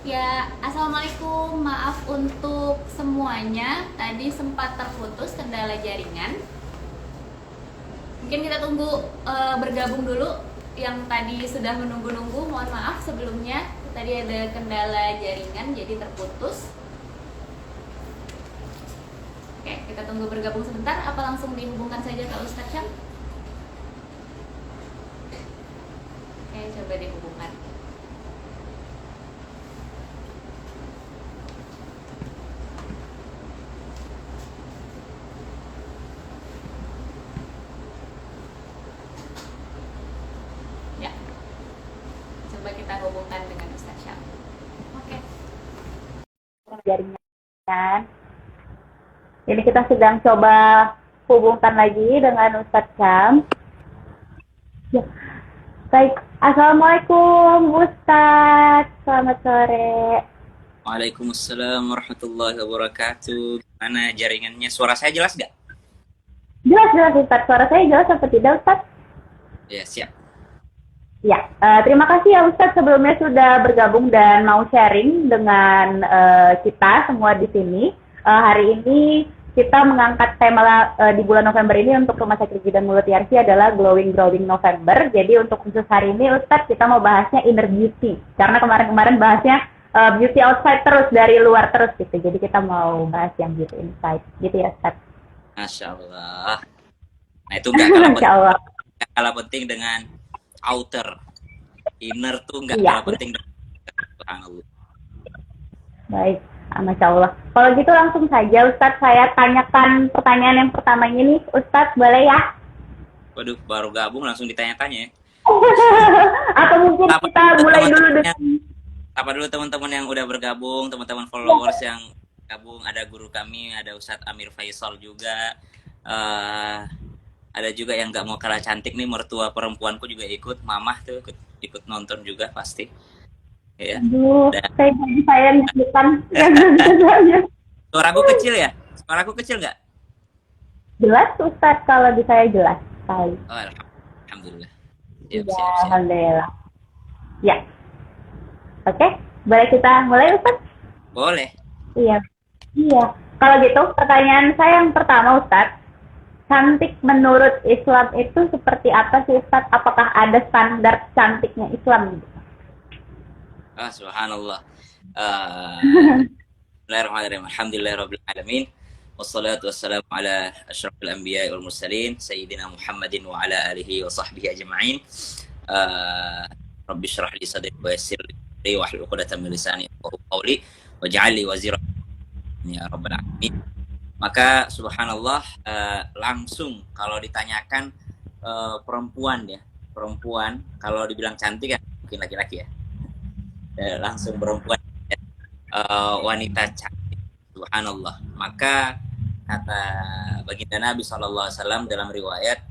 Ya, assalamualaikum. Maaf untuk semuanya. Tadi sempat terputus kendala jaringan. Mungkin kita tunggu bergabung dulu. Yang tadi sudah menunggu-nunggu, mohon maaf sebelumnya. Tadi ada kendala jaringan, jadi terputus. Oke, kita tunggu bergabung sebentar. Apa langsung dihubungkan saja ke Ustadz Syam? Oke, coba dihubungkan. Ya, coba kita hubungkan dengan Ustadz Syam. Oke. Jaringan. Ini kita sedang coba hubungkan lagi dengan Ustadz Syam. Ya. Baik, Assalamualaikum Ustadz. Selamat sore. Waalaikumsalam warahmatullahi wabarakatuh. Gimana jaringannya? Suara saya jelas nggak? Jelas-jelas Ustadz. Suara saya jelas apa tidak Ustadz? Ya, siap. Ya, terima kasih ya Ustadz sebelumnya sudah bergabung dan mau sharing dengan kita semua di sini. Hari ini kita mengangkat tema di bulan November ini untuk Rumah Sakit Gigi dan Mulut Yarsi adalah Glowing Growing November. Jadi untuk khusus hari ini Ustadz kita mau bahasnya inner beauty. Karena kemarin-kemarin bahasnya beauty outside terus, dari luar terus gitu. Jadi kita mau bahas yang beauty inside gitu ya Ustadz. Masya Allah. Nah itu nggak kalah Masya penting, Allah. nggak kalah penting dengan outer. Inner tuh nggak Iya, kalah penting dengan subhanallah. baik. Masya Allah. Kalau gitu langsung saja Ustadz saya tanyakan pertanyaan yang pertamanya nih. Ustadz boleh ya? Waduh, baru gabung langsung ditanya-tanya ya. Atau mungkin Apa kita dulu mulai dulu teman-teman dengan... apa dulu teman-teman yang udah bergabung, teman-teman followers yang gabung, ada guru kami, ada Ustadz Amir Faisal juga. Eh, ada juga yang nggak mau kalah cantik nih, mertua perempuanku juga ikut, mamah tuh ikut nonton juga pasti. Ya. Aduh, Dan saya bukan yang bisa saya. suaraku kecil ya? Suaraku kecil nggak? Jelas Ustadz, kalau di saya jelas sekali. Oh, alhamdulillah. Siap, Iya, siap, siap. Alhamdulillah. Ya, oke. Boleh kita mulai Ustadz? Boleh. Iya. Iya. Kalau gitu, pertanyaan saya yang pertama Ustadz. Cantik menurut Islam itu seperti apa sih Ustadz? Apakah ada standar cantiknya Islam? Ah, subhanallah. Uh, Bismillahirrahmanirrahim. Alhamdulillahirabbil alamin. Wassalatu wassalamu ala asyrafil anbiya'i wal mursalin sayyidina Muhammadin wa ala alihi wa sahbihi ajma'in. Rabbi syrah li sadri wa yassir li wahlul 'uqdatam min lisani yafqahu qawli waj'al li waziran ya rabbal alamin. Maka subhanallah, langsung kalau ditanyakan perempuan ya, perempuan kalau dibilang cantik kan mungkin laki-laki ya. Langsung perempuan ya, wanita cantik subhanallah. Maka kata baginda Nabi SAW dalam riwayat,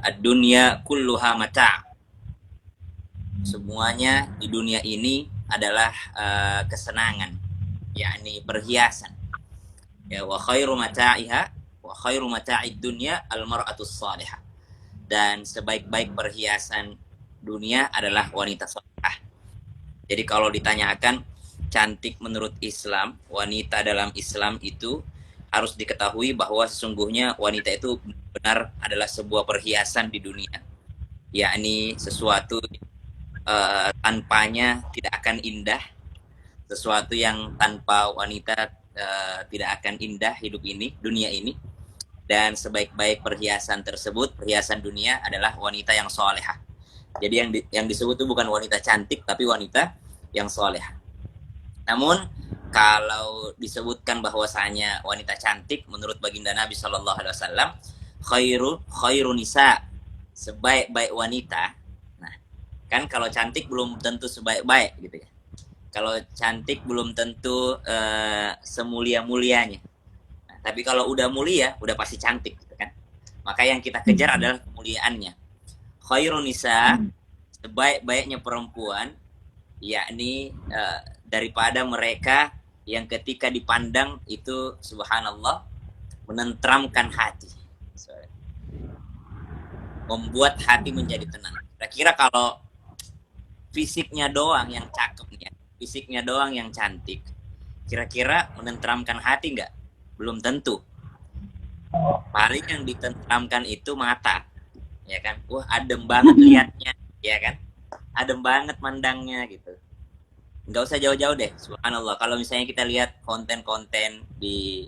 ad-dunya kulluha mata', semuanya di dunia ini adalah kesenangan, yakni perhiasan. Ya, wa khairu mata'iha wa khairu mata'id dunya al-mar'atus salihah. Dan sebaik-baik perhiasan dunia adalah wanita salihah. Jadi kalau ditanyakan cantik menurut Islam, wanita dalam Islam itu harus diketahui bahwa sesungguhnya wanita itu benar adalah sebuah perhiasan di dunia. Yakni sesuatu tanpanya tidak akan indah, sesuatu yang tanpa wanita tidak akan indah hidup ini, dunia ini. Dan sebaik-baik perhiasan tersebut, perhiasan dunia adalah wanita yang solehah. Jadi yang disebut itu bukan wanita cantik, tapi wanita yang solehah. Namun kalau disebutkan bahwasanya wanita cantik menurut baginda Nabi Shallallahu Alaihi Wasallam, khairu nisa, sebaik-baik wanita. Nah, kan kalau cantik belum tentu sebaik-baik gitu ya. Kalau cantik belum tentu semulia-mulianya. Nah, tapi kalau udah mulia, udah pasti cantik gitu kan. Maka yang kita kejar adalah kemuliaannya. Khairun nisa, sebaik-baiknya perempuan, yakni daripada mereka yang ketika dipandang itu subhanallah menenteramkan hati. Membuat hati menjadi tenang. Kira-kira kalau fisiknya doang yang cakep ya, fisiknya doang yang cantik, kira-kira menenteramkan hati nggak? Belum tentu. Paling yang ditentramkan itu mata, ya kan? Wah, adem banget liatnya, ya kan? Adem banget mandangnya gitu. Nggak usah jauh-jauh deh, subhanallah. Kalau misalnya kita lihat konten-konten di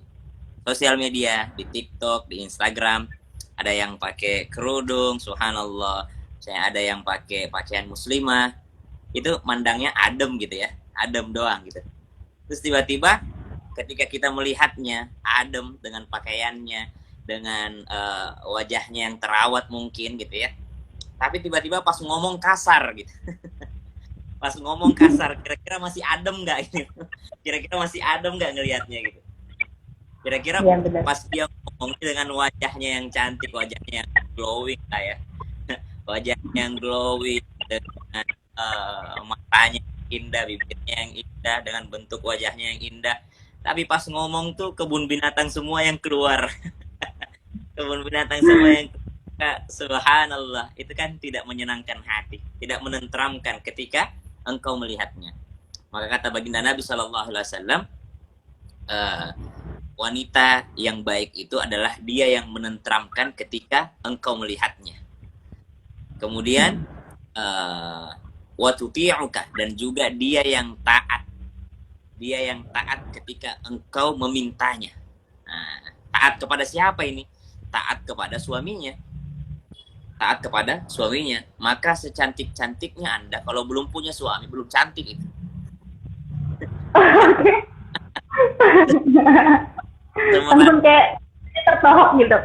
sosial media, di TikTok, di Instagram, ada yang pakai kerudung, subhanallah. Saya ada yang pakai pakaian muslimah, itu mandangnya adem gitu ya, adem doang gitu. Terus tiba-tiba ketika kita melihatnya adem dengan pakaiannya, dengan wajahnya yang terawat mungkin gitu ya, tapi tiba-tiba pas ngomong kasar gitu. Pas ngomong kasar, kira-kira masih adem nggak ini? Kira-kira masih adem nggak ngelihatnya gitu? Kira-kira Iya, benar. pas dia ngomong dengan wajahnya yang cantik, wajahnya yang glowing lah ya, wajahnya yang glowing dengan matanya yang indah, bibirnya yang indah, dengan bentuk wajahnya yang indah. Tapi pas ngomong tuh kebun binatang semua yang keluar, kebun binatang semua yang keluar. Subhanallah, itu kan tidak menyenangkan hati, tidak menenteramkan ketika engkau melihatnya. Maka kata baginda Nabi SAW, wanita yang baik itu adalah dia yang menenteramkan ketika engkau melihatnya. Kemudian watuti'uka, dan juga dia yang taat. Dia yang taat ketika engkau memintanya. Nah, taat kepada siapa ini? Taat kepada suaminya. Taat kepada suaminya. Maka secantik-cantiknya Anda, kalau belum punya suami, belum cantik itu. Oke. Langsung kayak tertohok gitu.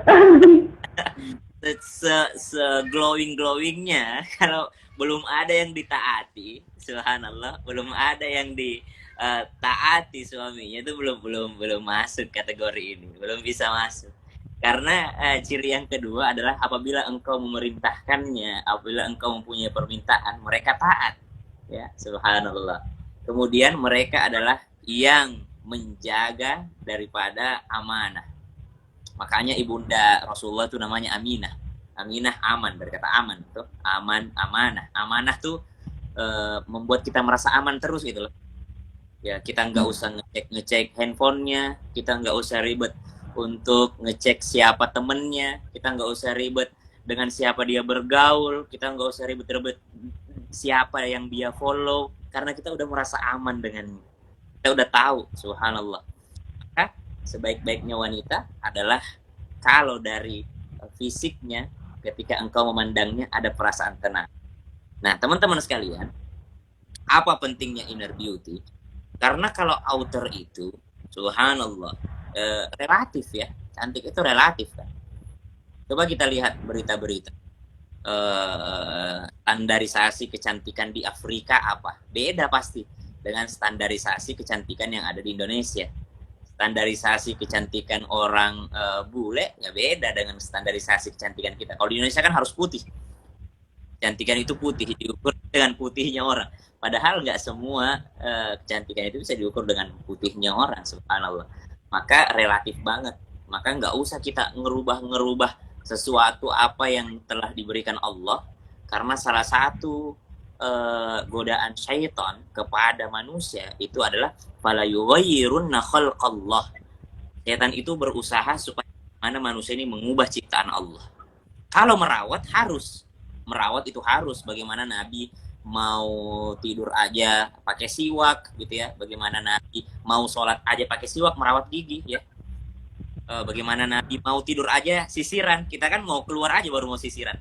Glowingnya kalau belum ada yang ditaati, subhanallah, belum ada yang ditaati suaminya, itu belum masuk kategori ini, belum bisa masuk. Karena ciri yang kedua adalah apabila engkau memerintahkannya, apabila engkau mempunyai permintaan, mereka taat, ya, subhanallah. Kemudian mereka adalah yang menjaga daripada amanah. Makanya ibunda Rasulullah itu namanya Aminah. Aminah aman, berkata aman tuh, aman, amanah. Amanah tuh membuat kita merasa aman terus gitu loh. Ya, kita nggak usah ngecek handphonenya, kita nggak usah ribet untuk ngecek siapa temennya, kita nggak usah ribet dengan siapa dia bergaul, kita nggak usah ribet-ribet siapa yang dia follow, karena kita udah merasa aman dengannya. Kita udah tahu, subhanallah. Maka sebaik-baiknya wanita adalah kalau dari fisiknya, ketika engkau memandangnya ada perasaan tenang. Nah, teman-teman sekalian, apa pentingnya inner beauty? Karena kalau outer itu, subhanallah, relatif ya, cantik itu relatif kan. Coba kita lihat berita-berita standarisasi kecantikan di Afrika apa, beda pasti dengan standarisasi kecantikan yang ada di Indonesia. Standarisasi kecantikan orang bule ya beda dengan standarisasi kecantikan kita. Kalau di Indonesia kan harus putih, kecantikan itu putih, diukur dengan putihnya orang. Padahal nggak semua kecantikan itu bisa diukur dengan putihnya orang, subhanallah. Maka relatif banget. Maka nggak usah kita ngerubah sesuatu apa yang telah diberikan Allah, karena salah satu godaan syaitan kepada manusia itu adalah fala yughayyirunna khalqallah. Syaitan itu berusaha supaya mana manusia ini mengubah ciptaan Allah. Kalau merawat itu harus. Bagaimana Nabi mau tidur aja pakai siwak gitu ya, bagaimana Nabi mau sholat aja pakai siwak, merawat gigi ya, bagaimana Nabi mau tidur aja sisiran, kita kan mau keluar aja baru mau sisiran.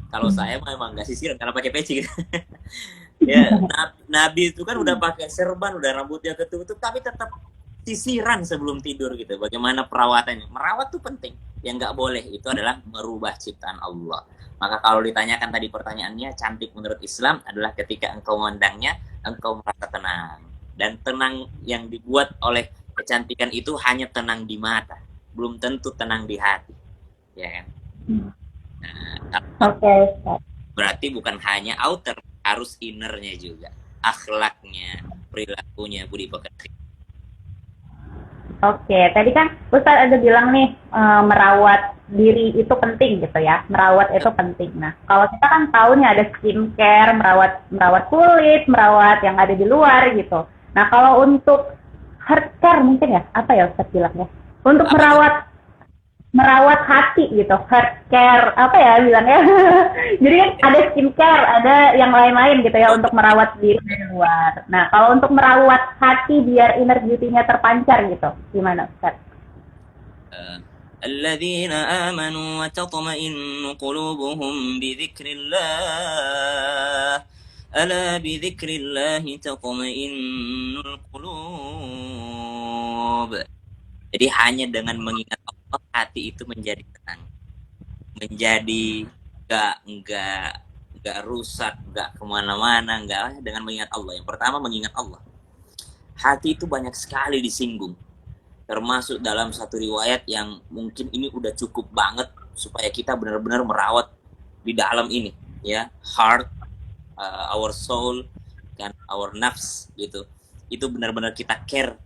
Kalau saya memang nggak sisiran karena pakai peci gitu. Ya, Nabi itu kan udah pakai serban, udah rambutnya ketutup, tapi tetap sisiran sebelum tidur gitu. Bagaimana perawatannya? Merawat tuh penting. Yang nggak boleh itu adalah merubah ciptaan Allah. Maka kalau ditanyakan tadi pertanyaannya, cantik menurut Islam adalah ketika engkau memandangnya, engkau merasa tenang. Dan tenang yang dibuat oleh kecantikan itu hanya tenang di mata, belum tentu tenang di hati, ya kan? Nah, berarti bukan hanya outer, harus innernya juga, akhlaknya, perilakunya, budi pekerti. Oke, tadi kan Ustadz ada bilang nih merawat diri itu penting gitu ya, merawat itu penting. Nah, kalau kita kan tahu nih ada skincare, merawat kulit, merawat yang ada di luar gitu. Nah, kalau untuk hair care mungkin ya, apa ya Ustadz bilangnya? Untuk Apa tuh? merawat hati gitu, hair care apa ya bilangnya? Jadi kan ada skincare, ada yang lain-lain gitu ya untuk merawat diri dari luar. Nah, kalau untuk merawat hati biar inner beauty-nya terpancar gitu, gimana Ustaz? الذين آمنوا وتطمئن قلوبهم بذكر الله ألا بذكر الله تطمئن القلوب. Jadi hanya dengan mengingat Allah hati itu menjadi tenang, menjadi nggak rusak, nggak kemana-mana, nggak, dengan mengingat Allah. Yang pertama mengingat Allah. Hati itu banyak sekali disinggung, termasuk dalam satu riwayat yang mungkin ini udah cukup banget supaya kita benar-benar merawat di dalam ini, ya, heart, our soul, kan, our nafs gitu. Itu benar-benar kita care.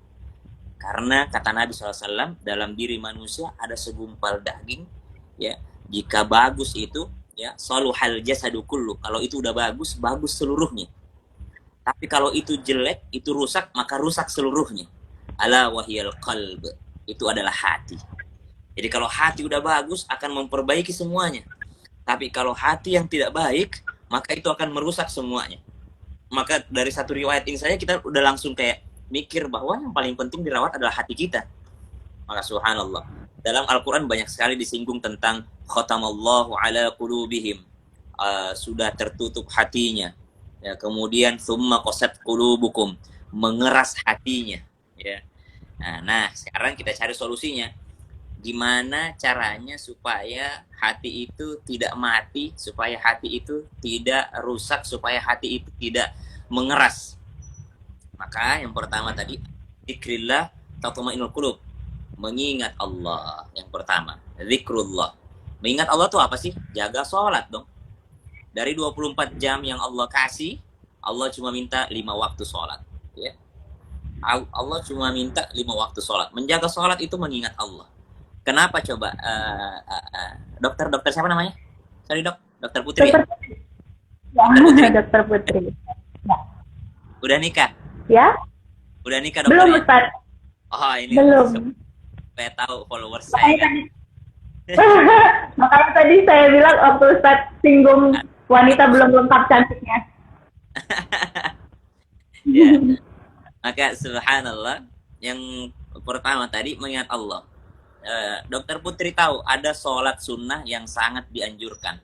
Karena kata Nabi SAW, dalam diri manusia ada segumpal daging, ya. Jika bagus itu, ya, saluhal jasadu kullu. Kalau itu udah bagus, bagus seluruhnya. Tapi kalau itu jelek, itu rusak, maka rusak seluruhnya. Ala wahiyal qalb. Itu adalah hati. Jadi kalau hati udah bagus, akan memperbaiki semuanya. Tapi kalau hati yang tidak baik, maka itu akan merusak semuanya. Maka dari satu riwayat ini saja kita udah langsung kayak mikir bahwa yang paling penting dirawat adalah hati kita. Maka subhanallah, dalam Al-Quran banyak sekali disinggung tentang khatamallahu ala qulubihim, sudah tertutup hatinya, ya, kemudian summa qasat qulubukum, mengeras hatinya, ya. Nah, sekarang kita cari solusinya. Gimana caranya supaya hati itu tidak mati, supaya hati itu tidak rusak, supaya hati itu tidak mengeras. Maka yang pertama tadi, zikrillah tatma'innul qulub. Mengingat Allah yang pertama, zikrullah. Mengingat Allah itu apa sih? Jaga sholat dong. Dari 24 jam yang Allah kasih, Allah cuma minta 5 waktu sholat, ya. Allah cuma minta 5 waktu sholat. Menjaga sholat itu mengingat Allah. Kenapa coba? Dokter siapa namanya? Sorry dok, dokter Putri. Dokter Putri. Ya, dokter Putri. Ya. Udah nikah? Ya? Udah nikah dokter? Belum ya? Ustaz. Oh ini. Belum. Supaya tahu followers saya. Kan? Makanya tadi saya bilang waktu Ustaz singgung wanita belum lengkap cantiknya. Ya. Maka subhanallah, yang pertama tadi mengingat Allah. Dokter Putri tahu ada sholat sunnah yang sangat dianjurkan.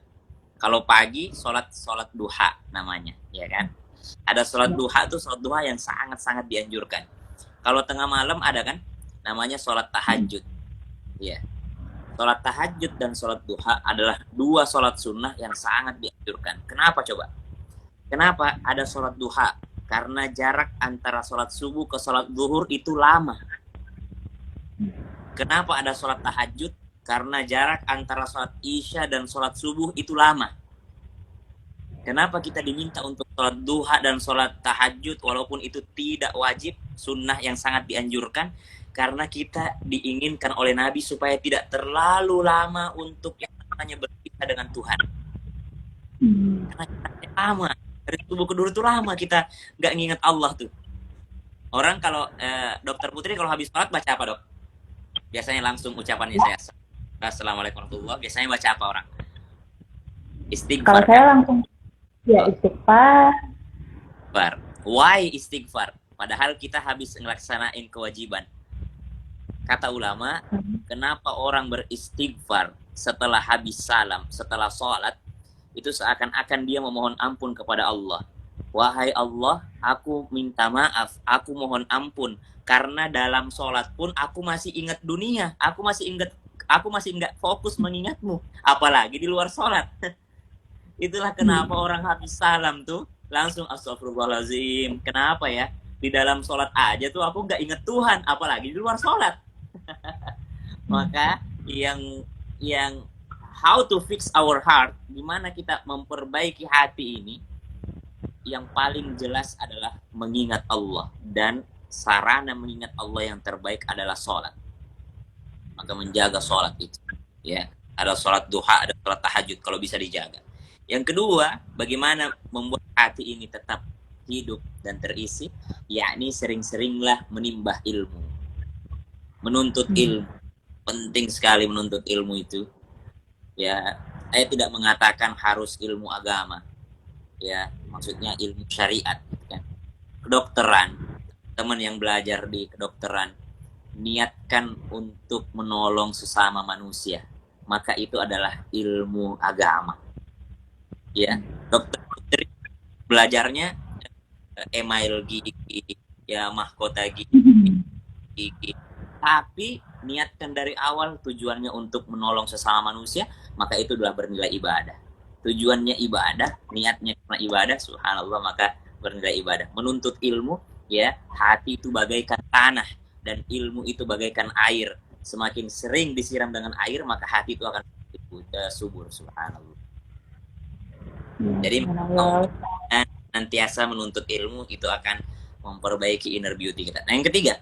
Kalau pagi sholat duha namanya, ya kan? Ada sholat duha tuh, sholat duha yang sangat-sangat dianjurkan. Kalau tengah malam ada kan, namanya sholat tahajud. Ya, sholat tahajud dan sholat duha adalah 2 sholat sunnah yang sangat dianjurkan. Kenapa coba? Kenapa ada sholat duha? Karena jarak antara sholat subuh ke sholat zuhur itu lama. Kenapa ada sholat tahajud? Karena jarak antara sholat isya dan sholat subuh itu lama. Kenapa kita diminta untuk sholat duha dan sholat tahajud walaupun itu tidak wajib, sunnah yang sangat dianjurkan? Karena kita diinginkan oleh Nabi supaya tidak terlalu lama untuk yang namanya berpisah dengan Tuhan. Karena kita lama, dari subuh ke duhur itu lama kita nggak nginget Allah tuh. Orang kalau dokter Putri kalau habis sholat baca apa dok? Biasanya langsung ucapannya saya Assalamualaikum warahmatullahi wabarakatuh. Biasanya baca apa orang? Istighfar. Kalau saya langsung ya istighfar. Why istighfar? Padahal kita habis ngelaksanain kewajiban. Kata ulama, kenapa orang beristighfar setelah habis salam, setelah sholat, itu seakan-akan dia memohon ampun kepada Allah. Wahai Allah, aku minta maaf, aku mohon ampun. Karena dalam sholat pun aku masih ingat dunia, aku masih ingat fokus mengingatmu, apalagi di luar sholat. Itulah kenapa orang habis salam tuh langsung astagfirullahaladzim. Kenapa ya? Di dalam sholat aja tuh aku nggak inget Tuhan, apalagi di luar sholat. Maka yang how to fix our heart, gimana kita memperbaiki hati ini, yang paling jelas adalah mengingat Allah dan sarana mengingat Allah yang terbaik adalah sholat. Maka menjaga sholat itu, ya. Ada sholat duha, ada sholat tahajud kalau bisa dijaga. Yang kedua, bagaimana membuat hati ini tetap hidup dan terisi, yakni sering-seringlah menimbah ilmu, menuntut ilmu. Penting sekali menuntut ilmu itu. Ya, saya tidak mengatakan harus ilmu agama, ya, maksudnya ilmu syariat, gitu kan. Kedokteran, teman yang belajar di kedokteran, niatkan untuk menolong sesama manusia, maka itu adalah ilmu agama. Ya, dokter putri belajarnya email gigi, ya, mahkota gigi. Tapi niatkan dari awal tujuannya untuk menolong sesama manusia, maka itu adalah bernilai ibadah. Tujuannya ibadah, niatnya karena ibadah, subhanallah, maka bernilai ibadah. Menuntut ilmu, ya, hati itu bagaikan tanah dan ilmu itu bagaikan air. Semakin sering disiram dengan air, maka hati itu akan subur, subhanallah. Jadi nantiasa menuntut ilmu itu akan memperbaiki inner beauty kita. Nah, yang ketiga,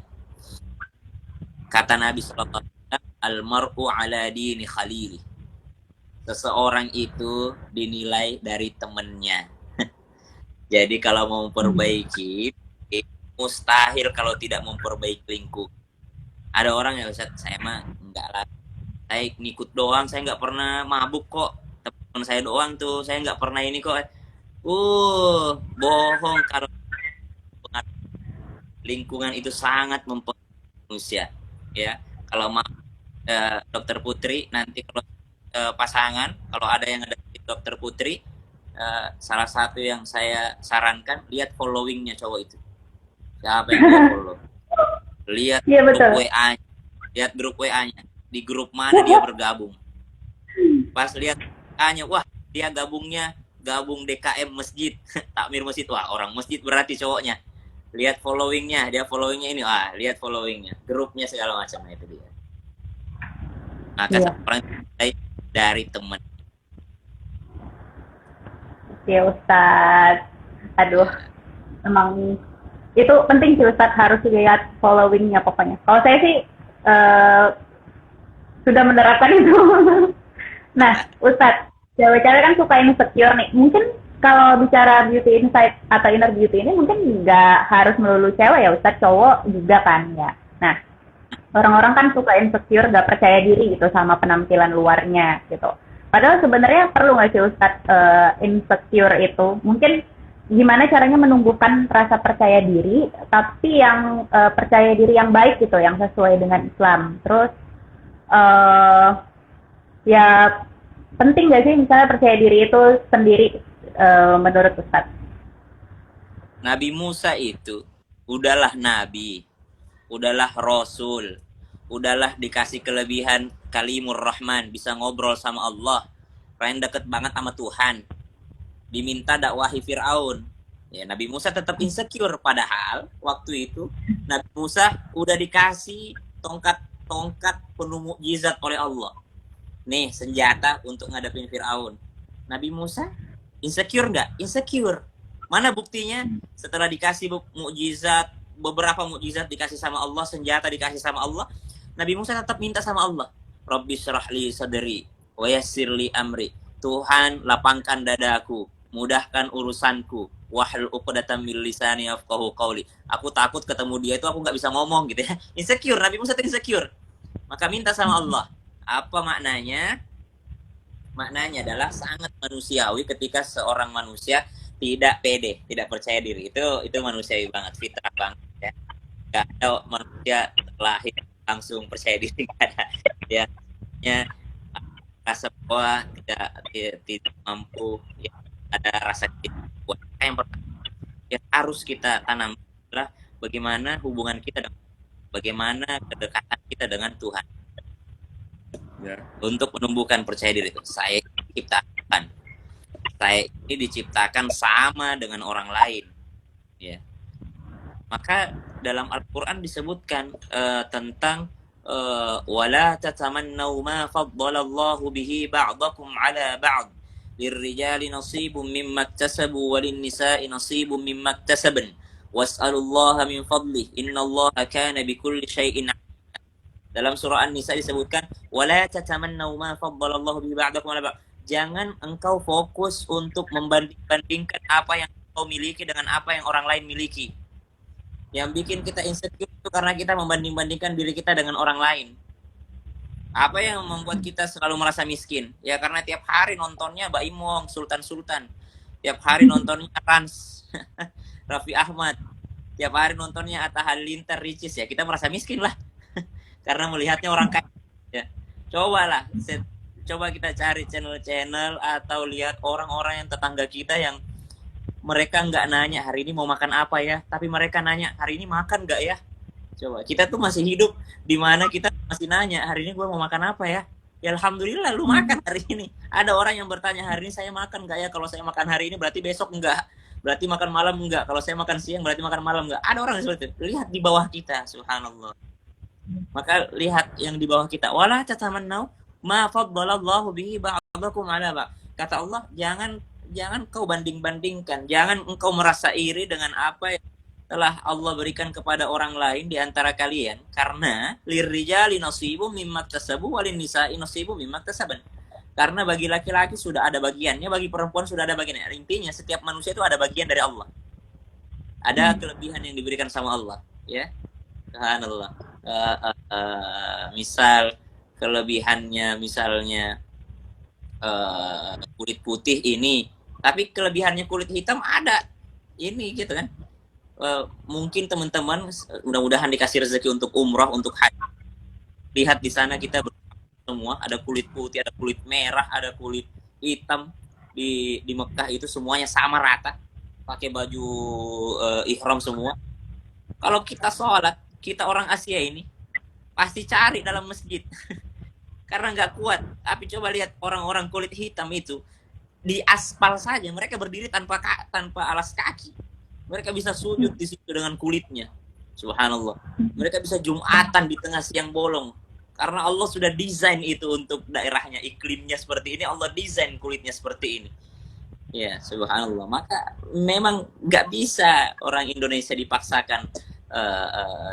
kata Nabi SAW, almar'u ala dini khalili. Seseorang itu dinilai dari temannya. Jadi kalau mau memperbaiki, mustahil kalau tidak memperbaiki lingkup. Ada orang yang Ustaz, saya mah enggak lah, saya ngikut doang, saya nggak pernah mabuk kok. Teman saya doang tuh, saya nggak pernah ini kok. Bohong. Kalau lingkungan itu sangat mempengaruhi manusia. Ya, kalau dokter Putri nanti kalau pasangan, kalau ada yang ada di dokter Putri, salah satu yang saya sarankan, lihat followingnya cowok itu. Siapa yang dia follow? Lihat grup WA-nya, lihat grup WA-nya, di grup mana dia bergabung. Pas lihat WA-nya, wah, dia gabung DKM masjid, takmir masjid, wah, orang masjid berarti cowoknya. Lihat followingnya, dia followingnya ini, lihat followingnya, grupnya segala macam, itu dia. Maka orang dari teman. Ya Ustadz, aduh, emang itu penting sih Ustadz, harus lihat followingnya pokoknya. Kalau saya sih sudah menerapkan itu. Nah, Ustadz, cewek-cewek kan suka insecure nih. Mungkin kalau bicara beauty insight atau inner beauty ini mungkin nggak harus melulu cewek ya Ustadz, cowok juga kan ya. Nah, orang-orang kan suka insecure, nggak percaya diri gitu sama penampilan luarnya gitu. Padahal sebenarnya perlu nggak sih Ustadz insecure itu? Mungkin gimana caranya menumbuhkan rasa percaya diri, tapi yang percaya diri yang baik gitu, yang sesuai dengan Islam. Terus ya penting nggak sih misalnya percaya diri itu sendiri menurut Ustadz? Nabi Musa itu udahlah nabi, udahlah rasul, udahlah dikasih kelebihan kalimur rahman, bisa ngobrol sama Allah, pengen deket banget sama Tuhan, diminta dakwahi Fir'aun. Ya, Nabi Musa tetap insecure, padahal waktu itu Nabi Musa udah dikasih tongkat penuh mukjizat oleh Allah. Nih, senjata untuk ngadepin Fir'aun. Nabi Musa insecure nggak? Insecure. Mana buktinya? Setelah dikasih mukjizat, beberapa mukjizat dikasih sama Allah, senjata dikasih sama Allah, Nabi Musa tetap minta sama Allah, Rabbi syrah li sadri wa yassir li amri. Tuhan, lapangkan dadaku, mudahkan urusanku, wahlul 'uqdatam min lisani yafqahu qawli. Aku takut ketemu dia itu aku nggak bisa ngomong gitu ya. Insecure, Nabi Musa itu insecure. Maka minta sama Allah. Apa maknanya? Maknanya adalah sangat manusiawi ketika seorang manusia tidak pede, tidak percaya diri. Itu manusiawi banget, fitrah banget ya. Gak ada manusia lahir langsung percaya diri, gak ada. Ya, rasa bahwa tidak mampu, ya, ada rasa tidak. Yang pertama yang harus kita tanam adalah bagaimana hubungan kita, bagaimana kedekatan kita dengan Tuhan. Ya. Untuk menumbuhkan percaya diri itu, saya ini diciptakan sama dengan orang lain, ya. Maka dalam Al-Quran disebutkan tentang wala tatamannau ma faddalallahu bihi ba'dakum ala ba'd lirrijali nasibun mimma iktasabu walin nisa'i nasibun mimma iktasaban Was'alullaha min fadlih, innallaha kana bikulli syai'in. Dalam surah An-Nisa disebutkan, wala tatamannaw ma faddalallahu bihi ba'dakum 'ala ba'd. Jangan engkau fokus untuk membanding-bandingkan apa yang kau miliki dengan apa yang orang lain miliki. Yang bikin kita insecure itu karena kita membanding-bandingkan diri kita dengan orang lain. Apa yang membuat kita selalu merasa miskin? Ya karena tiap hari nontonnya Baim Wong, Sultan-Sultan. Tiap hari nontonnya Rans, Raffi Ahmad. Tiap hari nontonnya Atta Halilintar, Ricis. Ya kita merasa miskin lah. Karena melihatnya orang kaya. Ya. Coba kita cari channel-channel atau lihat orang-orang yang tetangga kita yang mereka nggak nanya hari ini mau makan apa ya, tapi mereka nanya hari ini makan nggak ya. Coba kita tuh masih hidup di mana kita masih nanya hari ini gue mau makan apa ya. Ya alhamdulillah lu makan hari ini. Ada orang yang bertanya hari ini saya makan nggak ya, kalau saya makan hari ini berarti besok enggak, berarti makan malam enggak, kalau saya makan siang berarti makan malam enggak. Ada orang yang seperti itu. Lihat di bawah kita, subhanallah. Maka lihat yang di bawah kita. Wala tatamannau ma faddalallahu bihi ba'dakum 'ala ba'd. Kata Allah, jangan kau banding-bandingkan, jangan engkau merasa iri dengan apa yang telah Allah berikan kepada orang lain di antara kalian, karena lirrijali nasibum mimma iktasabu walin nisa'i nasibum mimma iktasaban. Karena bagi laki-laki sudah ada bagiannya, bagi perempuan sudah ada bagiannya. Intinya setiap manusia itu ada bagian dari Allah. Ada kelebihan yang diberikan sama Allah, ya. Subhanallah. Misal kelebihannya misalnya kulit putih ini, tapi kelebihannya kulit hitam ada ini gitu kan. Mungkin teman-teman mudah-mudahan dikasih rezeki untuk umrah, untuk haji. Lihat di sana kita semua ada kulit putih, ada kulit merah, ada kulit hitam. Di Mekah itu semuanya sama rata, pakai baju ihram semua. Kalau kita sholat, kita orang Asia ini pasti cari dalam masjid karena nggak kuat. Tapi coba lihat orang-orang kulit hitam itu di aspal saja mereka berdiri tanpa alas kaki. Mereka bisa sujud di situ dengan kulitnya. Subhanallah. Mereka bisa jumatan di tengah siang bolong karena Allah sudah desain itu untuk daerahnya, iklimnya seperti ini. Allah desain kulitnya seperti ini. Ya, subhanallah. Maka memang nggak bisa orang Indonesia dipaksakan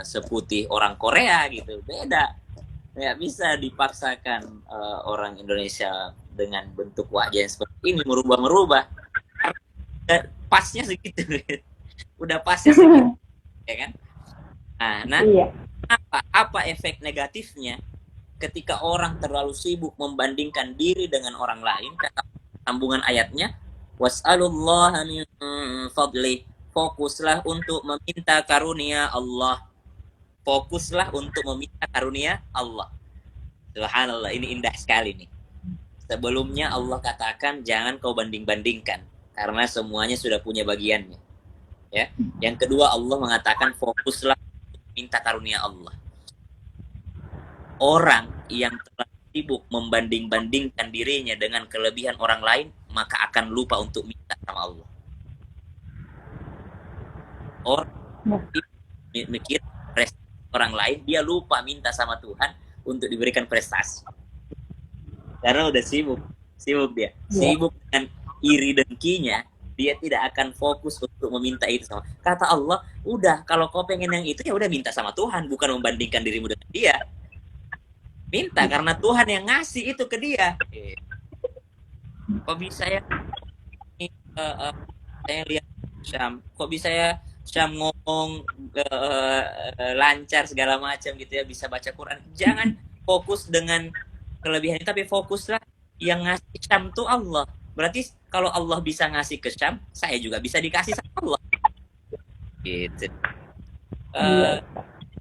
seputih orang Korea gitu, beda. Nggak bisa dipaksakan orang Indonesia dengan bentuk wajah yang seperti ini merubah pasnya segitu. Udah pasnya segitu, ya kan? Nah, iya. Apa efek negatifnya ketika orang terlalu sibuk membandingkan diri dengan orang lain? Kata sambungan ayatnya, was'alullaha min fadli. Fokuslah untuk meminta karunia Allah. Fokuslah untuk meminta karunia Allah. Subhanallah, ini indah sekali nih. Sebelumnya Allah katakan jangan kau banding-bandingkan karena semuanya sudah punya bagiannya. Ya. Yang kedua Allah mengatakan fokuslah untuk minta karunia Allah. Orang yang terlalu sibuk membanding-bandingkan dirinya dengan kelebihan orang lain, maka akan lupa untuk minta sama Allah. Orang mikir prestasi orang lain, dia lupa minta sama Tuhan untuk diberikan prestasi karena udah sibuk dia, sibuk dengan iri dengkinya. Dia tidak akan fokus untuk meminta itu sama. Kata Allah, udah kalau kau pengen yang itu ya udah minta sama Tuhan, bukan membandingkan dirimu dengan dia. Minta karena Tuhan yang ngasih itu ke dia. Kok bisa ya saya lihat Syam, kok bisa ya Syam ngomong lancar segala macam gitu ya, bisa baca Quran. Jangan fokus dengan kelebihannya, tapi fokuslah yang ngasih Syam tuh Allah. Berarti kalau Allah bisa ngasih ke Syam, saya juga bisa dikasih sama Allah. Gitu.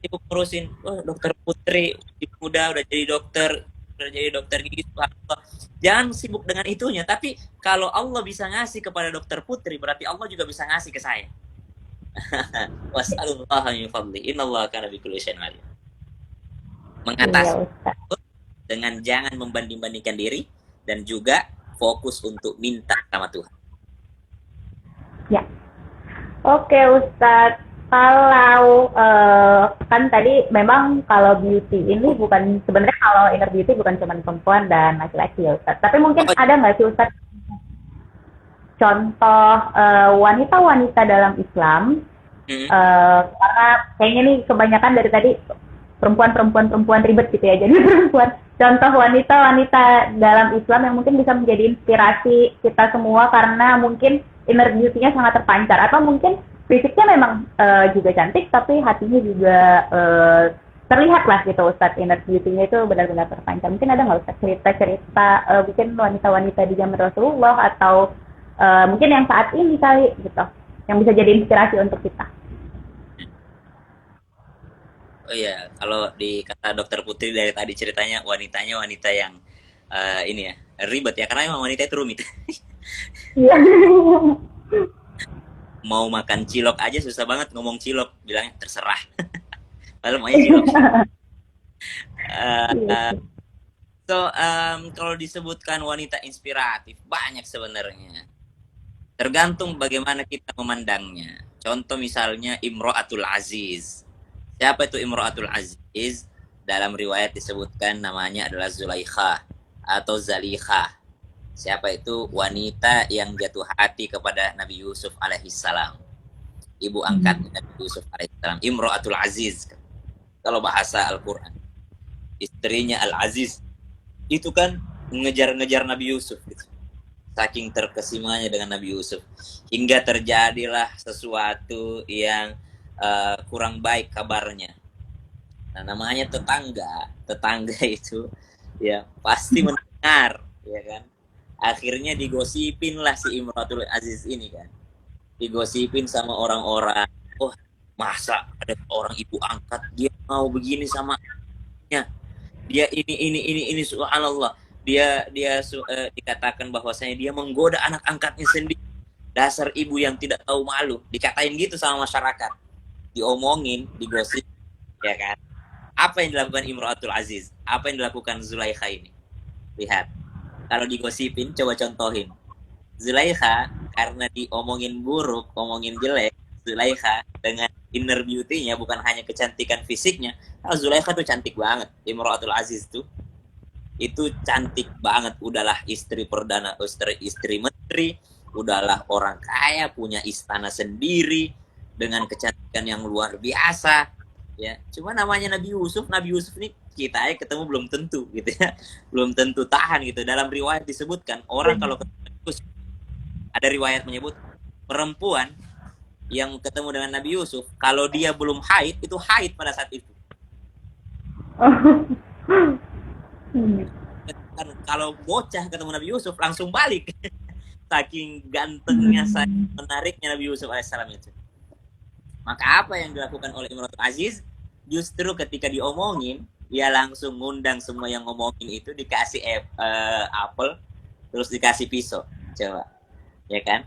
Ibu ngurusin, dokter Putri, ibu muda udah jadi dokter gigi. Jangan sibuk dengan itunya, tapi kalau Allah bisa ngasih kepada dokter Putri, berarti Allah juga bisa ngasih ke saya. Was'alullaha min fadli innallaha kana bikulli syai'in alim. Mengatasi dengan jangan membanding-bandingkan diri dan juga fokus untuk minta sama Tuhan. Ya. Oke Ustadz, kalau kan tadi memang kalau beauty ini bukan sebenarnya, kalau inner beauty bukan cuma perempuan dan laki-laki ya Ustadz. Tapi mungkin ada nggak sih Ustadz contoh wanita-wanita dalam Islam Mm-mm. Karena kayaknya nih kebanyakan dari tadi perempuan ribet gitu ya. Jadi perempuan, contoh wanita-wanita dalam Islam yang mungkin bisa menjadi inspirasi kita semua karena mungkin inner beauty-nya sangat terpancar, atau mungkin fisiknya memang juga cantik tapi hatinya juga terlihat lah gitu Ustadz, inner beauty-nya itu benar-benar terpancar. Mungkin ada nggak Ustadz cerita-cerita mungkin wanita-wanita di zaman Rasulullah atau mungkin yang saat ini kali gitu yang bisa jadi inspirasi untuk kita. Oh iya, kalau di kata Dokter Putri dari tadi ceritanya wanitanya wanita yang ini ya ribet ya, karena emang wanita itu rumit. Iya. Mau makan cilok aja susah banget ngomong cilok, bilangnya terserah. Lalu maunya cilok. Uh, kalau disebutkan wanita inspiratif banyak sebenarnya. Tergantung bagaimana kita memandangnya. Contoh misalnya Imro'atul Aziz. Siapa itu Imro'atul Aziz? Dalam riwayat disebutkan namanya adalah Zulaikha atau Zalikha. Siapa itu? Wanita yang jatuh hati kepada Nabi Yusuf alaihissalam. Ibu angkat Nabi Yusuf alaihissalam. Imro'atul Aziz. Kalau bahasa Al-Quran. Istrinya Al-Aziz. Itu kan ngejar-ngejar Nabi Yusuf. Gitu. Saking terkesimanya dengan Nabi Yusuf. Hingga terjadilah sesuatu yang kurang baik kabarnya. Nah, namanya tetangga. Tetangga itu ya pasti mendengar. Ya kan? Akhirnya digosipin lah si Imro'atul Aziz ini kan. Digosipin sama orang-orang. Oh, masa ada orang ibu angkat dia mau begini sama anaknya. Dia ini subhanallah. Dia dikatakan bahwasanya dia menggoda anak angkatnya sendiri. Dasar ibu yang tidak tahu malu. Dikatain gitu sama masyarakat. Diomongin, digosip, ya kan? Apa yang dilakukan Imro'atul Aziz? Apa yang dilakukan Zulaikha ini? Lihat. Kalau digosipin, coba contohin. Zulaikha, karena diomongin buruk, omongin jelek, Zulaikha dengan inner beauty-nya, bukan hanya kecantikan fisiknya. Nah, Zulaikha tuh cantik banget. Imro'atul Aziz tuh. Itu cantik banget. Udahlah istri perdana, istri menteri. Udahlah orang kaya, punya istana sendiri. Dengan kecantikan yang luar biasa. Ya, cuma namanya Nabi Yusuf ini kita ketemu belum tentu gitu ya, belum tentu tahan gitu. Dalam riwayat disebutkan orang kalau ketemu Yusuf, ada riwayat menyebut perempuan yang ketemu dengan Nabi Yusuf kalau dia belum haid itu haid pada saat itu. Kalau bocah ketemu Nabi Yusuf langsung balik saking gantengnya, saking menariknya Nabi Yusuf alaihissalam itu. Maka apa yang dilakukan oleh Imro'atul Aziz? Justru ketika diomongin, dia langsung ngundang semua yang ngomongin itu, dikasih apel, terus dikasih pisau. Coba, ya kan?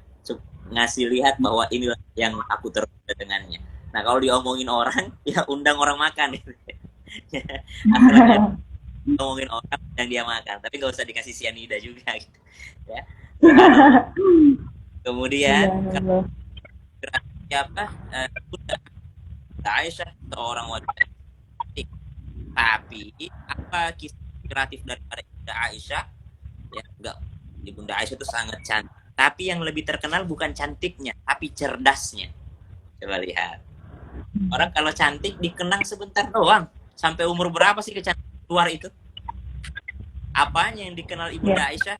Ngasih lihat bahwa inilah yang aku tergoda dengannya. Nah, kalau diomongin orang, ya undang orang makan. Ngomongin orang yang dia makan, tapi nggak usah dikasih cyanida juga. Gitu. Ya. Kemudian, siapa? Bunda Aisyah, seorang wanita. Tapi apa kisah inspiratif daripada Bunda Aisyah? Ya enggak, di Bunda Aisyah itu sangat cantik. Tapi yang lebih terkenal bukan cantiknya, tapi cerdasnya. Coba lihat. Orang kalau cantik dikenang sebentar doang. Sampai umur berapa sih kecantikan luar itu? Apanya yang dikenal Ibunda Aisyah?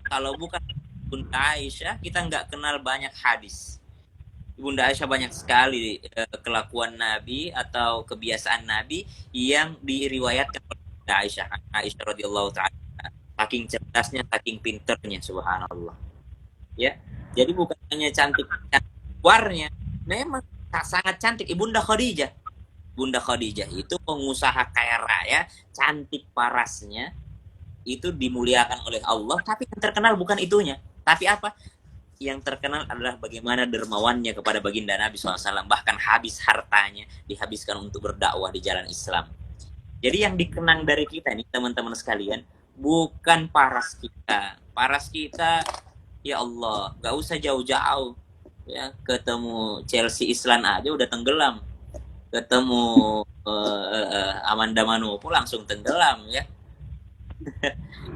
Kalau bukan Bunda Aisyah, kita nggak kenal banyak hadis. Bunda Aisyah banyak sekali kelakuan Nabi atau kebiasaan Nabi yang diriwayatkan oleh Bunda Aisyah. Aisyah radhiyallahu taala, saking cerdasnya, saking pinternya, subhanallah. Ya, jadi bukan hanya cantik luarnya, memang sangat cantik. Ibunda Khadijah. Bunda Khadijah itu pengusaha kaya raya, cantik parasnya, itu dimuliakan oleh Allah. Tapi yang terkenal bukan itunya, tapi apa? Yang terkenal adalah bagaimana dermawannya kepada baginda Nabi SAW. Bahkan habis hartanya dihabiskan untuk berdakwah di jalan Islam. Jadi yang dikenang dari kita nih teman-teman sekalian, bukan paras kita. Paras kita, ya Allah, gak usah jauh-jauh. Ya, ketemu Chelsea Islan aja udah tenggelam. Ketemu Amanda Manopo langsung tenggelam ya.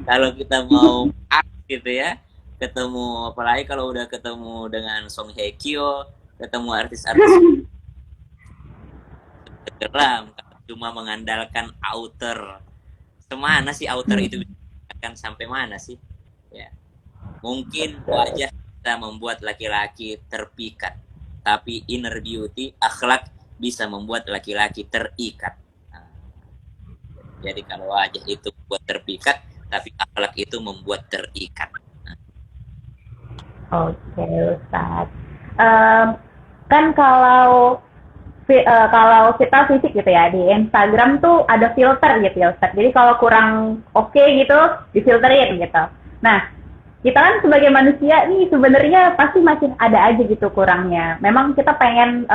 Kalau kita mau gitu ya, ketemu apalagi kalau udah ketemu dengan Song Hye Kyo, ketemu artis-artis tenggelam kalau cuma mengandalkan outer. Semana sih outer itu akan sampai mana sih? Ya. Mungkin wajah bisa membuat laki-laki terpikat, tapi inner beauty, akhlak bisa membuat laki-laki terikat. Nah, jadi kalau wajah itu buat terpikat, tapi akhlak itu membuat terikat. Oke, Ustaz. Kan kalau kita fisik gitu ya, di Instagram tuh ada filter gitu ya, Ustaz. Jadi kalau kurang oke gitu, difilterin gitu. Nah, kita kan sebagai manusia nih sebenarnya pasti masih ada aja gitu kurangnya. Memang kita pengen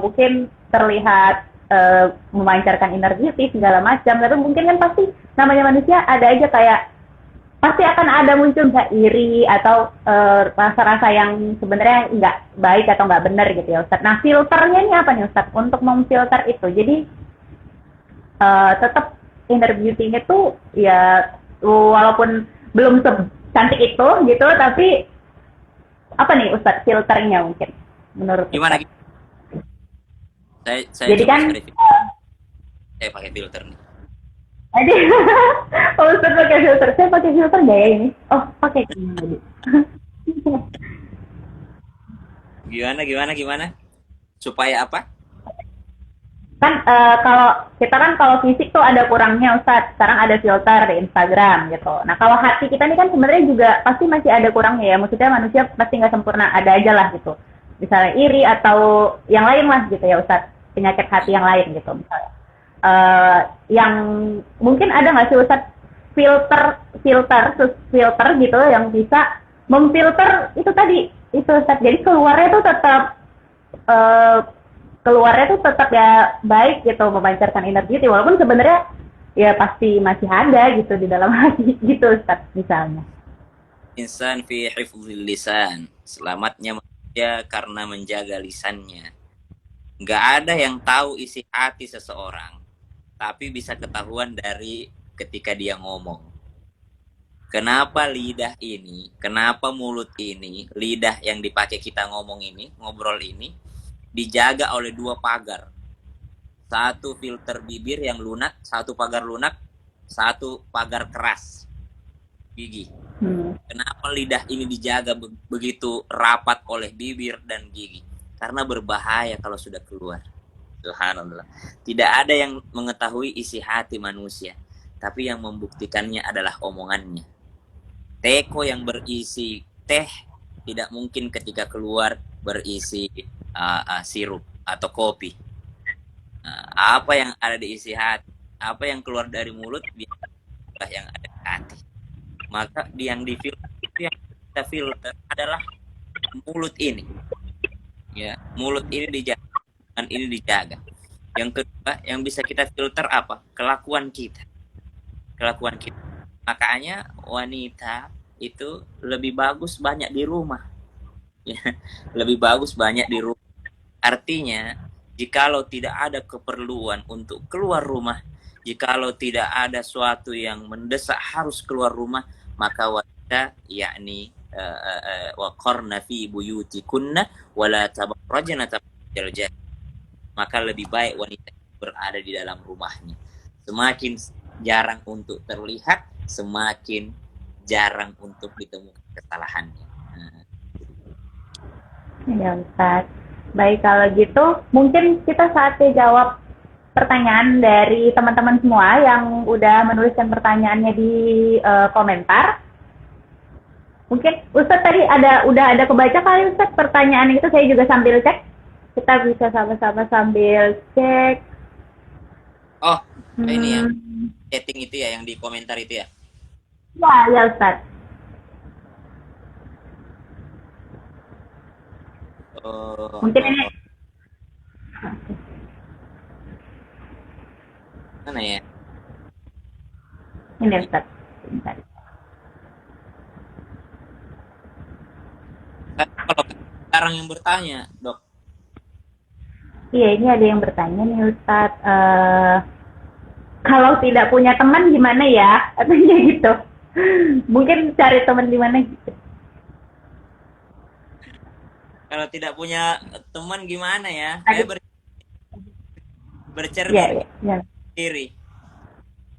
mungkin terlihat memancarkan energi segala macam, tapi mungkin kan pasti namanya manusia ada aja kayak pasti akan ada muncul nggak iri atau rasa-rasa yang sebenarnya nggak baik atau nggak benar gitu ya Ustadz. Nah filternya ini apa nih Ustadz untuk memfilter itu? Jadi tetap inner beauty-nya tuh ya walaupun belum secantik itu gitu, tapi apa nih Ustadz filternya mungkin menurut Gimana? Ustadz? Saya Jadi coba kan saya pakai filter nih. Jadi, oh, Ustadz pakai filter. Saya pakai filter nggak ya ini? Oh, pakai tadi. Gimana? Supaya apa? Kan kalau fisik tuh ada kurangnya Ustadz. Sekarang ada filter di Instagram gitu. Nah kalau hati kita ini kan sebenarnya juga pasti masih ada kurangnya ya. Maksudnya manusia pasti nggak sempurna. Ada aja lah gitu. Misalnya iri atau yang lain lah gitu ya Ustadz. Penyakit hati yang lain gitu misalnya. Yang mungkin ada nggak sih Ustadz filter gitu yang bisa memfilter itu tadi itu Ustadz. Jadi keluarnya tuh tetap ya baik gitu, memancarkan energi walaupun sebenarnya ya pasti masih ada gitu di dalam hati gitu Ustadz misalnya. Insan fi hifdzil lisan. Selamatnya manusia karena menjaga lisannya. Nggak ada yang tahu isi hati seseorang, tapi bisa ketahuan dari ketika dia ngomong. Kenapa lidah ini, kenapa mulut ini, lidah yang dipakai kita ngomong ini, ngobrol ini, dijaga oleh dua pagar. Satu filter bibir yang lunak, satu pagar lunak, satu pagar keras, gigi. Kenapa lidah ini dijaga begitu rapat oleh bibir dan gigi? Karena berbahaya kalau sudah keluar. Subhanallah. Tidak ada yang mengetahui isi hati manusia, tapi yang membuktikannya adalah omongannya. Teko yang berisi teh tidak mungkin ketika keluar berisi sirup atau kopi. Apa yang ada di isi hati, apa yang keluar dari mulut, biarlah yang ada di hati. Maka yang difilter, yang kita filter adalah mulut ini. Ya, mulut ini dijaga, dan ini dijaga. Yang kedua, yang bisa kita filter apa? Kelakuan kita. Makanya wanita itu lebih bagus banyak di rumah. Ya, lebih bagus banyak di rumah. Artinya, jikalau tidak ada keperluan untuk keluar rumah, jikalau tidak ada suatu yang mendesak harus keluar rumah, maka wanita yakni waqarna fi buyutikunna wala tabarrajna tabarrujal jahil. Maka lebih baik wanita berada di dalam rumahnya. Semakin jarang untuk terlihat, semakin jarang untuk ditemukan kesalahannya. Ya Ustaz. Baik kalau gitu, mungkin kita saatnya jawab pertanyaan dari teman-teman semua yang udah menuliskan pertanyaannya di komentar. Mungkin Ustadz tadi udah ada kebaca kali Ustadz pertanyaan itu, saya juga sambil cek. Kita bisa sama-sama sambil cek. Oh, ini ya. Chatting itu ya yang di komentar itu ya. Ya Ustadz. Mungkin ini. Mana ya? Ini Ustadz. Bentar. Kalau sekarang yang bertanya, Dok. Iya, ini ada yang bertanya nih Ustadz. Kalau tidak punya teman gimana ya? Katanya gitu. Mungkin cari teman di mana gitu. Kalau tidak punya teman gimana ya? Iya, bercermin iya, iya. diri.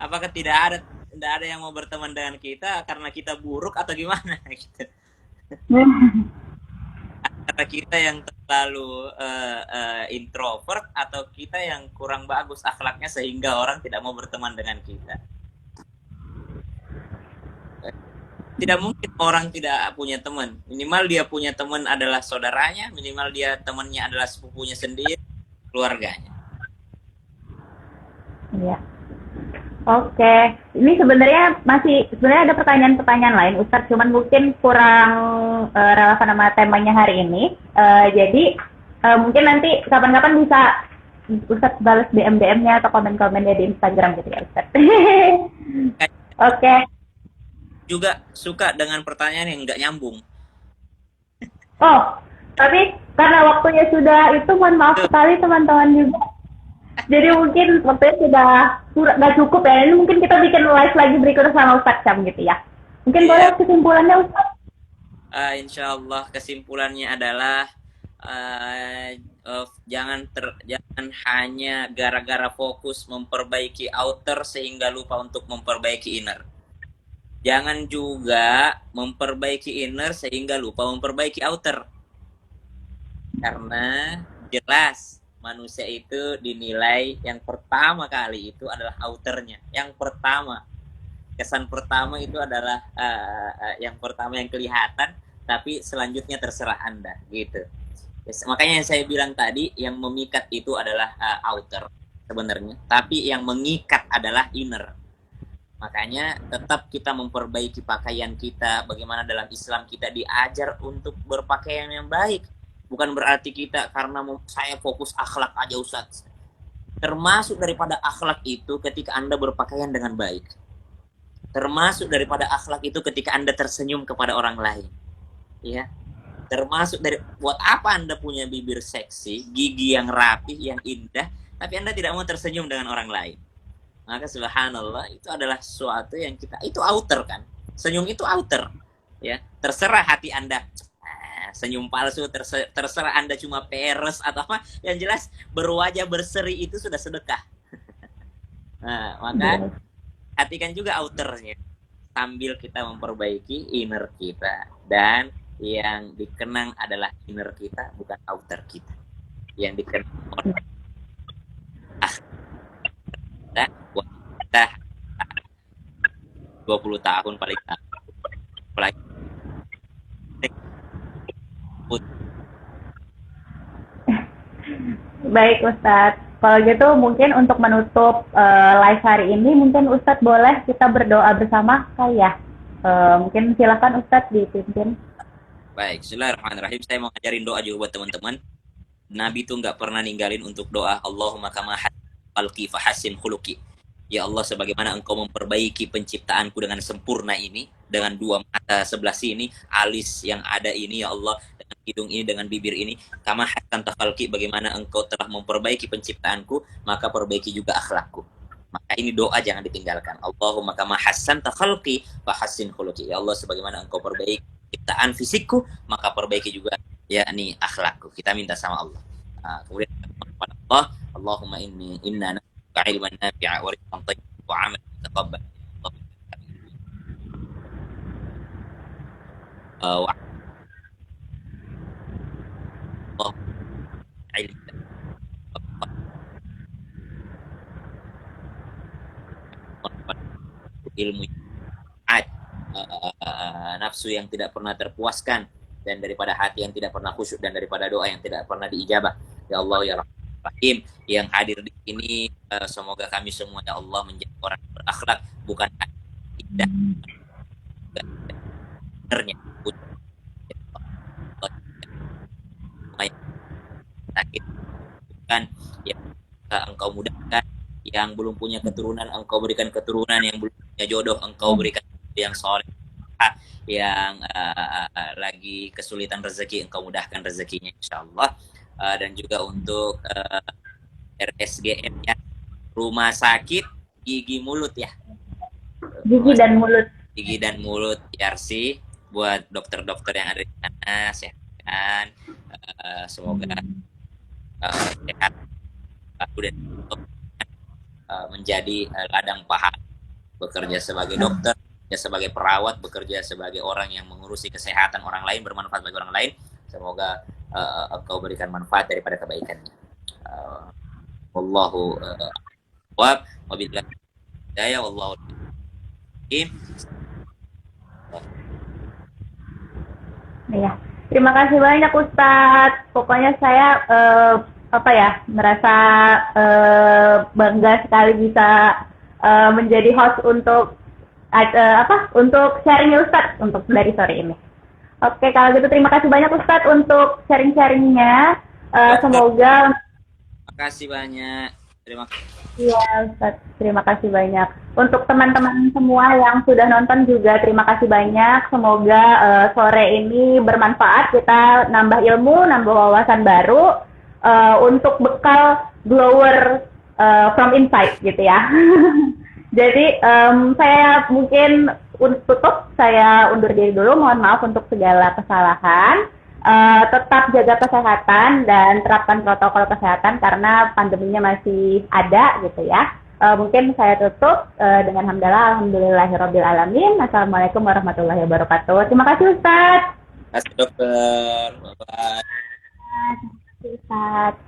Apakah tidak ada yang mau berteman dengan kita karena kita buruk atau gimana gitu. Karena kita yang terlalu introvert atau kita yang kurang bagus akhlaknya sehingga orang tidak mau berteman dengan kita. Tidak mungkin orang tidak punya teman. Minimal dia punya teman adalah saudaranya, minimal dia temannya adalah sepupunya sendiri, keluarganya. Iya. Oke, ini sebenarnya ada pertanyaan-pertanyaan lain, Ustadz, cuman mungkin kurang relevan sama temanya hari ini. Jadi mungkin nanti kapan-kapan bisa Ustadz balas DM-DM-nya atau komen-komennya di Instagram gitu ya, Ustadz. Oke. Juga suka dengan pertanyaan yang nggak nyambung. Oh, tapi karena waktunya sudah itu, mohon maaf sekali teman-teman juga. Jadi mungkin waktunya sudah nggak cukup ya. Ini mungkin kita bikin live lagi berikutnya sama Ustadz Syam gitu ya. Mungkin boleh kesimpulannya, Ustadz? Insya Allah kesimpulannya adalah jangan hanya gara-gara fokus memperbaiki outer sehingga lupa untuk memperbaiki inner. Jangan juga memperbaiki inner sehingga lupa memperbaiki outer. Karena jelas manusia itu dinilai yang pertama kali itu adalah outernya. Yang pertama, kesan pertama itu adalah yang pertama yang kelihatan, tapi selanjutnya terserah Anda gitu. Makanya yang saya bilang tadi, yang memikat itu adalah outer sebenarnya, tapi yang mengikat adalah inner. Makanya tetap kita memperbaiki pakaian kita. Bagaimana dalam Islam kita diajar untuk berpakaian yang baik. Bukan berarti kita karena saya fokus akhlak aja, Ustaz. Termasuk daripada akhlak itu ketika Anda berpakaian dengan baik. Termasuk daripada akhlak itu ketika Anda tersenyum kepada orang lain. Ya. Termasuk dari buat apa Anda punya bibir seksi, gigi yang rapih, yang indah, tapi Anda tidak mau tersenyum dengan orang lain. Maka subhanallah itu adalah sesuatu yang itu outer kan. Senyum itu outer. Ya, terserah hati Anda senyum palsu, terserah Anda cuma peres atau apa, yang jelas berwajah berseri itu sudah sedekah. Nah, maka hatikan juga outernya sambil kita memperbaiki inner kita. Dan yang dikenang adalah inner kita, bukan outer kita. Yang dikenang kita 20 tahun paling apalagi Baik Ustadz, kalau gitu mungkin untuk menutup live hari ini, mungkin Ustadz boleh kita berdoa bersama kali ya. Mungkin silakan Ustadz dipimpin. Baik, bismillahirrahmanirrahim. Saya mau ngajarin doa juga buat teman-teman. Nabi tuh nggak pernah ninggalin untuk doa. Allahumma kama khalqi fahassin khuluqi. Ya Allah, sebagaimana engkau memperbaiki penciptaanku dengan sempurna ini, dengan dua mata sebelah sini, alis yang ada ini, ya Allah, dengan hidung ini, dengan bibir ini, kama hassanta khalqi, bagaimana engkau telah memperbaiki penciptaanku, maka perbaiki juga akhlakku. Maka ini doa jangan ditinggalkan. Allahumma kama hassanta khalqi fahassin khuluqi. Ya Allah, sebagaimana engkau perbaiki ciptaan fisikku, maka perbaiki juga yakni akhlakku. Kita minta sama Allah. Kemudian kepada Allah, Allahumma inna ilman nafi'a wa rizqan thayyiban wa 'amalan mutaqabbal. Ilmu nafsu yang tidak pernah terpuaskan, dan daripada hati yang tidak pernah khusyuk, dan daripada doa yang tidak pernah diijabah. Ya Allah ya Rahim yang hadir di sini, semoga kami semua ya Allah menjadi orang berakhlak, bukan tidak benernya sakit, bukan yang engkau mudahkan, yang belum punya keturunan engkau berikan keturunan, yang belum punya jodoh engkau berikan yang soleh, yang lagi kesulitan rezeki engkau mudahkan rezekinya insyaallah. Dan juga untuk RSGM ya, rumah sakit gigi mulut ya, gigi dan mulut YRC, buat dokter-dokter yang ada di sana sehat kan, semoga sehat, lalu dan menjadi ladang pahala, bekerja sebagai dokter, bekerja sebagai perawat, bekerja sebagai orang yang mengurusi kesehatan orang lain, bermanfaat bagi orang lain. Semoga engkau berikan manfaat daripada kebaikannya. Wallahu wabillahi hidayah, wallahu Ya, terima kasih banyak Ustadz. Pokoknya saya merasa bangga sekali bisa menjadi host untuk untuk sharingnya Ustadz untuk dari sore ini. Oke, kalau gitu terima kasih banyak Ustadz untuk sharing-sharingnya. Semoga. Terima kasih banyak. Terima kasih. Iya Ustadz, terima kasih banyak. Untuk teman-teman semua yang sudah nonton juga terima kasih banyak. Semoga sore ini bermanfaat. Kita nambah ilmu, nambah wawasan baru untuk bekal glower from inside gitu ya. Jadi saya mungkin tutup, saya undur diri dulu. Mohon maaf untuk segala kesalahan. Tetap jaga kesehatan dan terapkan protokol kesehatan karena pandeminya masih ada gitu ya. Mungkin saya tutup dengan hamdalah alhamdulillahirabbil alamin. Assalamualaikum warahmatullahi wabarakatuh. Terima kasih Ustaz. Terima kasih dokter. Bye bye. Terima kasih Ustaz.